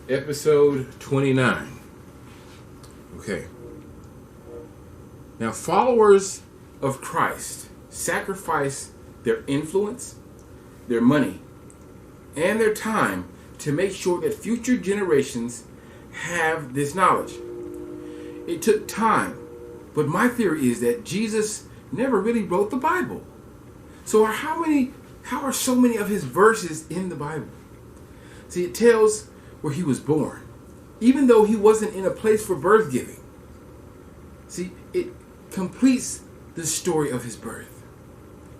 Episode 29. Okay. Now, followers of Christ sacrifice their influence, their money, and their time to make sure that future generations have this knowledge. It took time, but my theory is that Jesus never really wrote the Bible. So how are so many of his verses in the Bible? See, it tells where he was born, even though he wasn't in a place for birth giving. See, it completes the story of his birth,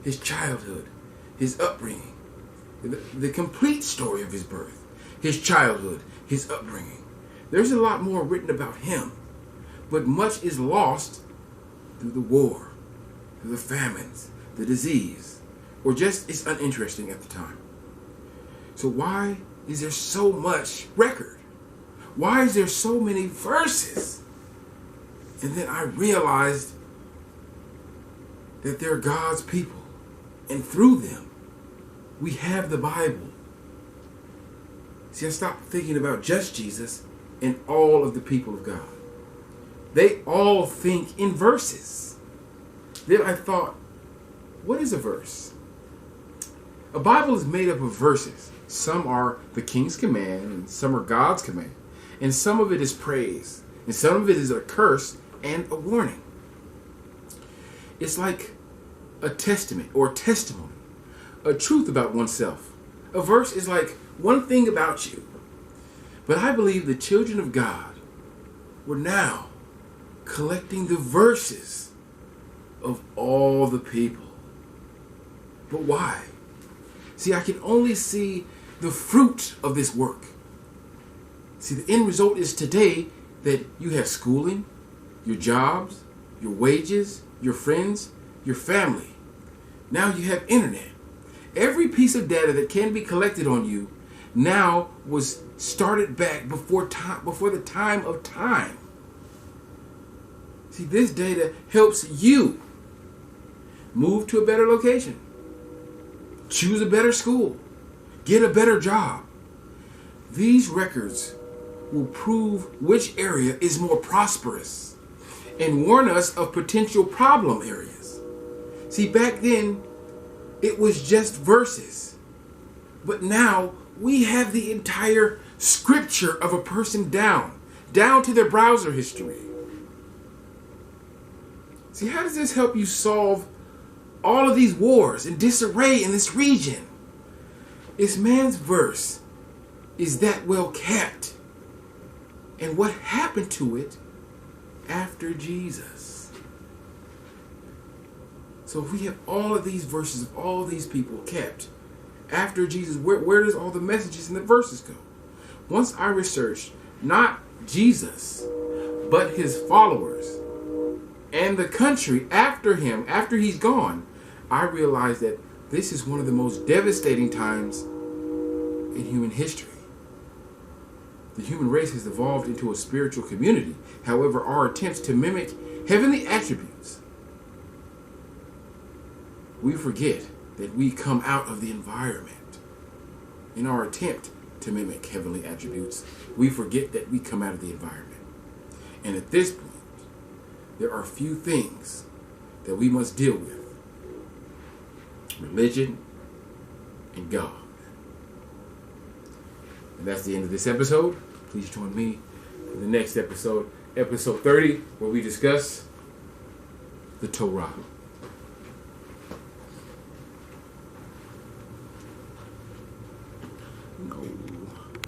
his childhood, his upbringing, the complete story of his birth, his childhood, his upbringing. There's a lot more written about him, but much is lost through the war, through the famines, the disease, or just it's uninteresting at the time. So why is there so much record? Why is there so many verses? And then I realized that they're God's people, and through them, we have the Bible. See, I stopped thinking about just Jesus and all of the people of God. They all think in verses. Then I thought, what is a verse? A Bible is made up of verses. Some are the king's command, and some are God's command. And some of it is praise, and some of it is a curse and a warning. It's like a testament or testimony, a truth about oneself. A verse is like one thing about you. But I believe the children of God were now collecting the verses of all the people. But why? See, I can only see the fruit of this work. See, the end result is today that you have schooling, your jobs, your wages, your friends, your family. Now you have internet. Every piece of data that can be collected on you now was started back before the time of time. See, this data helps you move to a better location, choose a better school, get a better job. These records will prove which area is more prosperous and warn us of potential problem areas. See, back then, it was just verses. But now, we have the entire scripture of a person down to their browser history. See, how does this help you solve all of these wars and disarray in this region? This man's verse is that well kept. And what happened to it after Jesus? So if we have all of these verses of all these people kept after Jesus, where does all the messages in the verses go? Once I researched not Jesus, but his followers and the country after him, after he's gone, I realized that this is one of the most devastating times in human history. The human race has evolved into a spiritual community. However, our attempts to mimic heavenly attributes, we forget that we come out of the environment. In our attempt to mimic heavenly attributes, we forget that we come out of the environment. And at this point, there are few things that we must deal with: religion and God. And that's the end of this episode. Please join me for the next episode, episode 30, where we discuss the Torah. No.